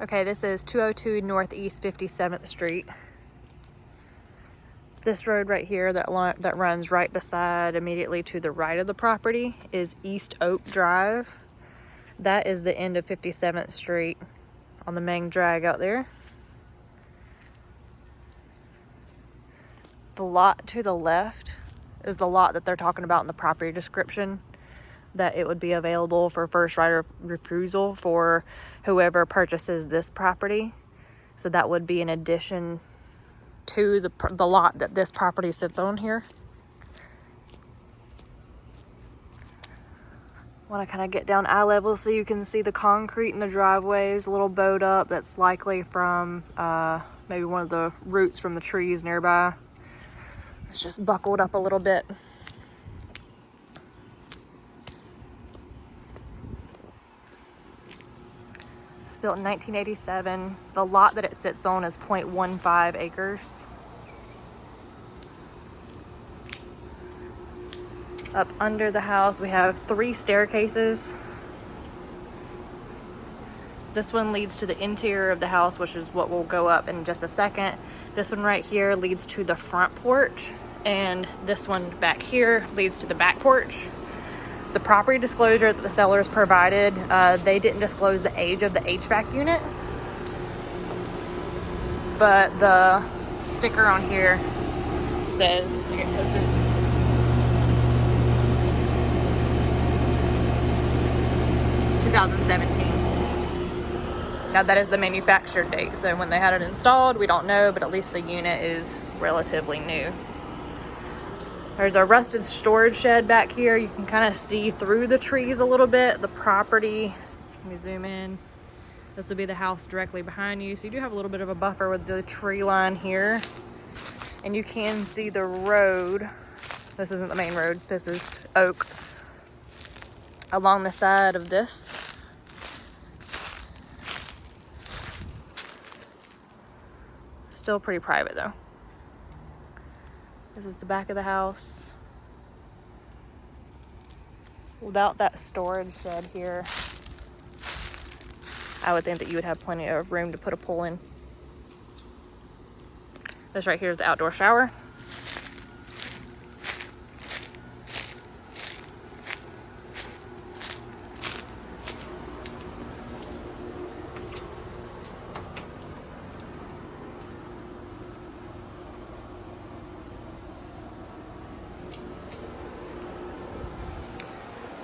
Okay, this is 202 Northeast 57th Street. This road right here that runs right beside, immediately to the right of the property, is East Oak Drive. That is the end of 57th Street on the main drag out there. The lot to the left is the lot that they're talking about in the property description, that it would be available for first right of refusal for whoever purchases this property. So that would be in addition to the lot that this property sits on here. Want to kind of get down eye level so you can see the concrete in the driveways, a little bowed up. That's likely from maybe one of the roots from the trees nearby. It's just buckled up a little bit. It's built in 1987. The lot that it sits on is 0.15 acres. Up under the house, we have 3 staircases. This one leads to the interior of the house, which is what we'll go up in just a second. This one right here leads to the front porch, and this one back here leads to the back porch. The property disclosure that the sellers provided, they didn't disclose the age of the HVAC unit, but the sticker on here says, let me get closer, 2017. Now that is the manufactured date, so when they had it installed, we don't know, but at least the unit is relatively new. There's a rusted storage shed back here. You can kind of see through the trees a little bit. The property, let me zoom in. This will be the house directly behind you. So you do have a little bit of a buffer with the tree line here. And you can see the road. This isn't the main road. This is Oak. Along the side of this. Still pretty private though. This is the back of the house. Without that storage shed here, I would think that you would have plenty of room to put a pool in. This right here is the outdoor shower.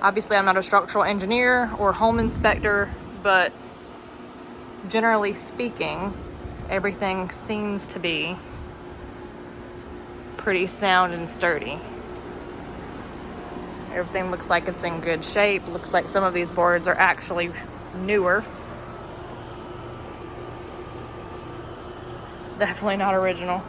Obviously, I'm not a structural engineer or home inspector, but generally speaking, everything seems to be pretty sound and sturdy. Everything looks like it's in good shape. Looks like some of these boards are actually newer. Definitely not original.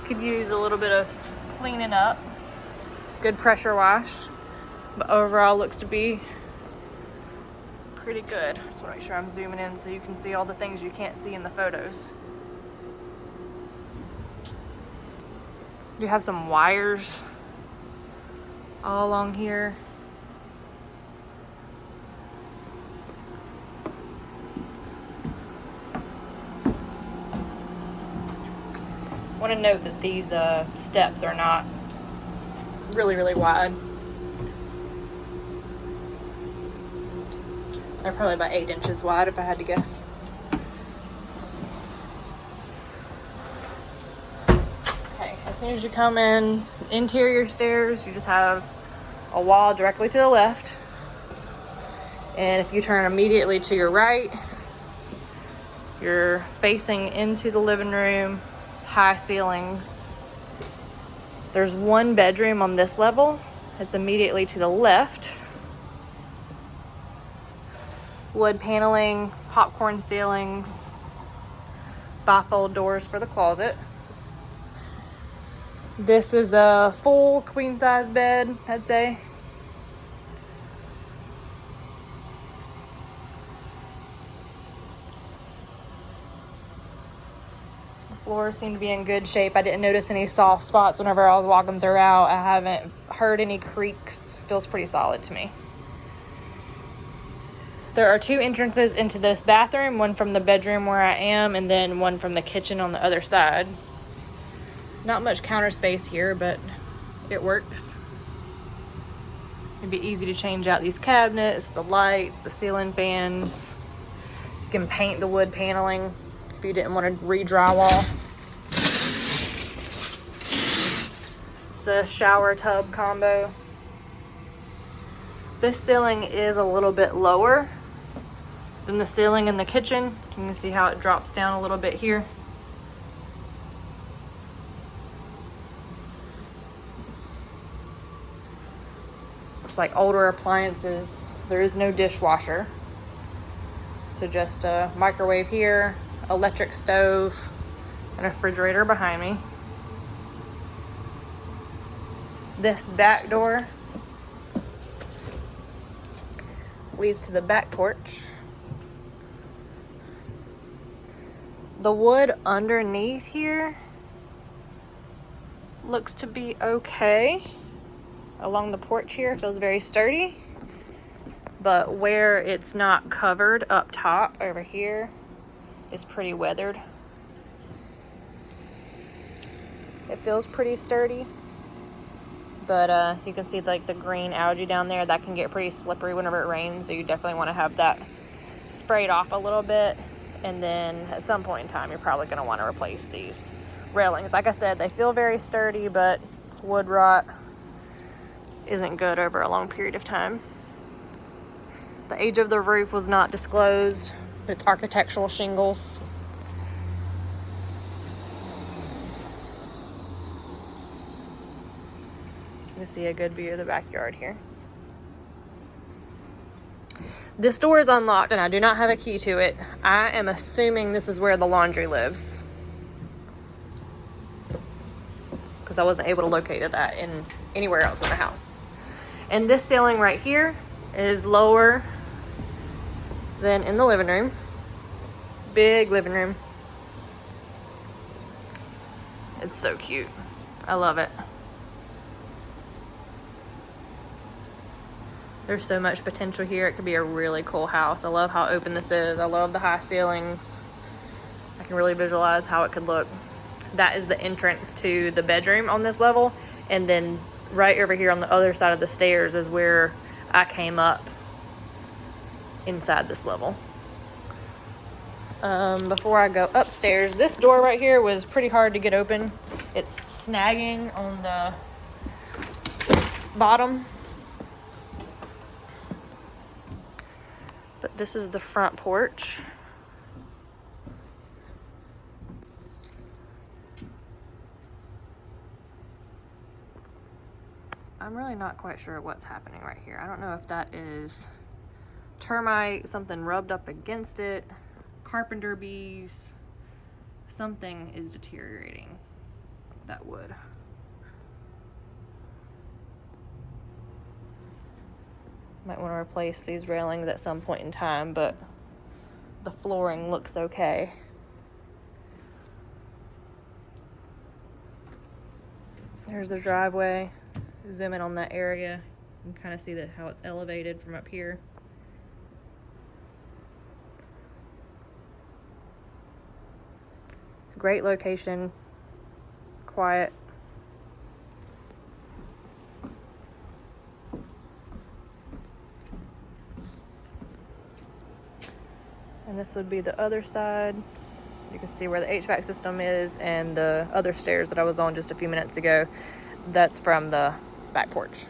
Could use a little bit of cleaning up. Good pressure wash, but overall looks to be pretty good. Just want to make sure I'm zooming in so you can see all the things you can't see in the photos. You have some wires all along here. I want to note that these steps are not really wide. They're probably about 8 inches wide if I had to guess. Okay, as soon as you come in, interior stairs, you just have a wall directly to the left. And if you turn immediately to your right, you're facing into the living room, high ceilings. There's one bedroom on this level. It's immediately to the left. Wood paneling, popcorn ceilings, bifold doors for the closet. This is a full queen size bed, I'd say. Floors seem to be in good shape. I didn't notice any soft spots whenever I was walking throughout. I haven't heard any creaks. Feels pretty solid to me. There are 2 entrances into this bathroom, one from the bedroom where I am, and then one from the kitchen on the other side. Not much counter space here, but it works. It'd be easy to change out these cabinets, the lights, the ceiling fans. You can paint the wood paneling if you didn't want to re-drywall. It's a shower tub combo. This ceiling is a little bit lower than the ceiling in the kitchen. You can see how it drops down a little bit here. It's like older appliances. There is no dishwasher. So just a microwave here, electric stove, and a refrigerator behind me. This back door leads to the back porch. The wood underneath here looks to be okay. Along the porch here, it feels very sturdy. But where it's not covered up top over here is pretty weathered. It feels pretty sturdy. But you can see like the green algae down there. That can get pretty slippery whenever it rains. So you definitely want to have that sprayed off a little bit. And then at some point in time, you're probably going to want to replace these railings. Like I said, they feel very sturdy, but wood rot isn't good over a long period of time. The age of the roof was not disclosed, but it's architectural shingles. You can see a good view of the backyard here. This door is unlocked and I do not have a key to it. I am assuming this is where the laundry lives, because I wasn't able to locate that in anywhere else in the house. And this ceiling right here is lower than in the living room. Big living room. It's so cute. I love it. There's so much potential here. It could be a really cool house. I love how open this is. I love the high ceilings. I can really visualize how it could look. That is the entrance to the bedroom on this level. And then right over here on the other side of the stairs is where I came up inside this level. Before I go upstairs, this door right here was pretty hard to get open. It's snagging on the bottom. But this is the front porch. I'm really not quite sure what's happening right here. I don't know if that is termite, something rubbed up against it, carpenter bees. Something is deteriorating that wood. Might want to replace these railings at some point in time, but the flooring looks okay. There's the driveway. Zoom in on that area. You can kind of see how it's elevated from up here. Great location. Quiet. And this would be the other side. You can see where the HVAC system is, and the other stairs that I was on just a few minutes ago. That's from the back porch.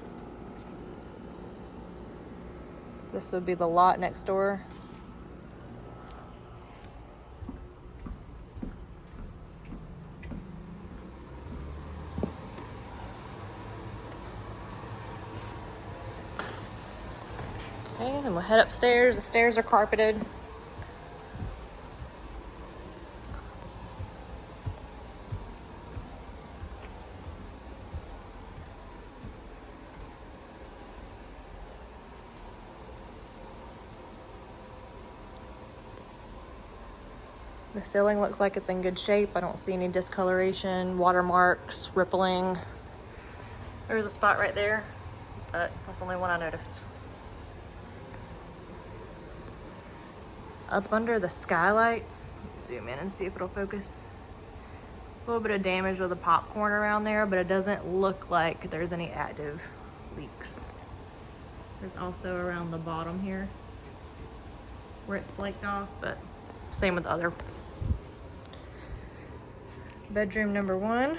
This would be the lot next door. Okay, then we'll head upstairs. The stairs are carpeted. The ceiling looks like it's in good shape. I don't see any discoloration, watermarks, rippling. There's a spot right there, but that's the only one I noticed. up under the skylights. Zoom in and see if it'll focus. A little bit of damage with the popcorn around there, but it doesn't look like there's any active leaks. There's also around the bottom here where it's flaked off, but same with the other. Bedroom number 1.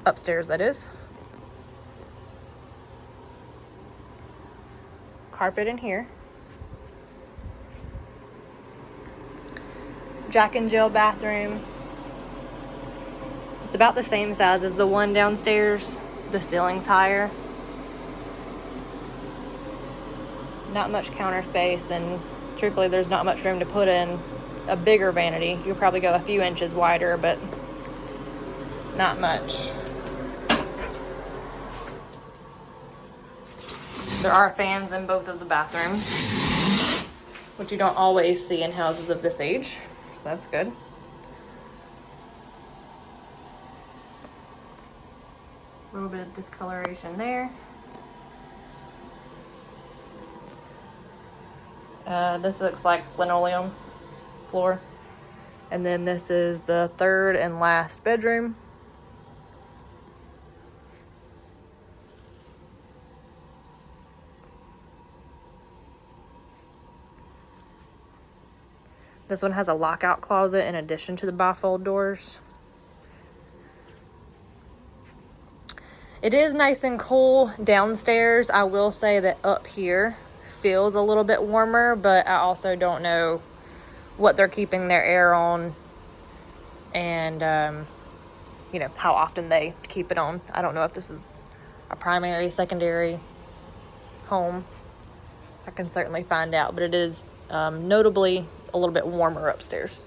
Upstairs, that is. Carpet in here. Jack and Jill bathroom. It's about the same size as the one downstairs. The ceiling's higher. Not much counter space, and truthfully there's not much room to put in a bigger vanity. You'll probably go a few inches wider, but not much. There are fans in both of the bathrooms, which you don't always see in houses of this age, so that's good. A little bit of discoloration there. This looks like linoleum floor. And then this is the third and last bedroom. This one has a lockout closet in addition to the bifold doors. It is nice and cool downstairs. I will say that up here feels a little bit warmer, but I also don't know what they're keeping their air on and you know, how often they keep it on. I don't know if this is a primary, secondary home. I can certainly find out, but it is notably a little bit warmer upstairs.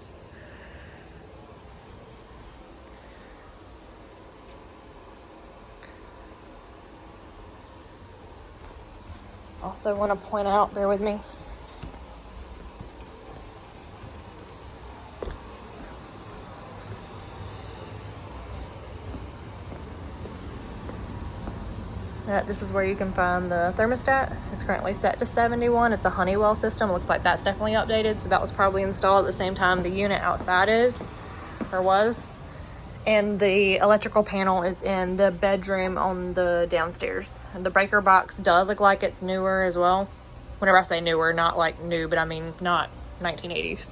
Also want to point out, bear with me, that this is where you can find the thermostat. It's currently set to 71. It's a Honeywell system. Looks like that's definitely updated, so that was probably installed at the same time the unit outside is, or was. And the electrical panel is in the bedroom on the downstairs. And the breaker box does look like it's newer as well. Whenever I say newer, not like new, but I mean not 1980s.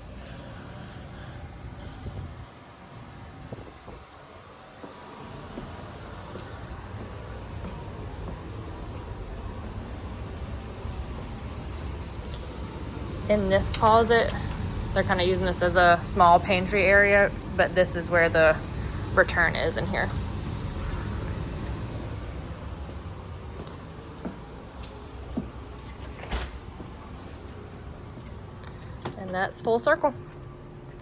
In this closet, they're kind of using this as a small pantry area, but this is where the return is in here. And that's full circle.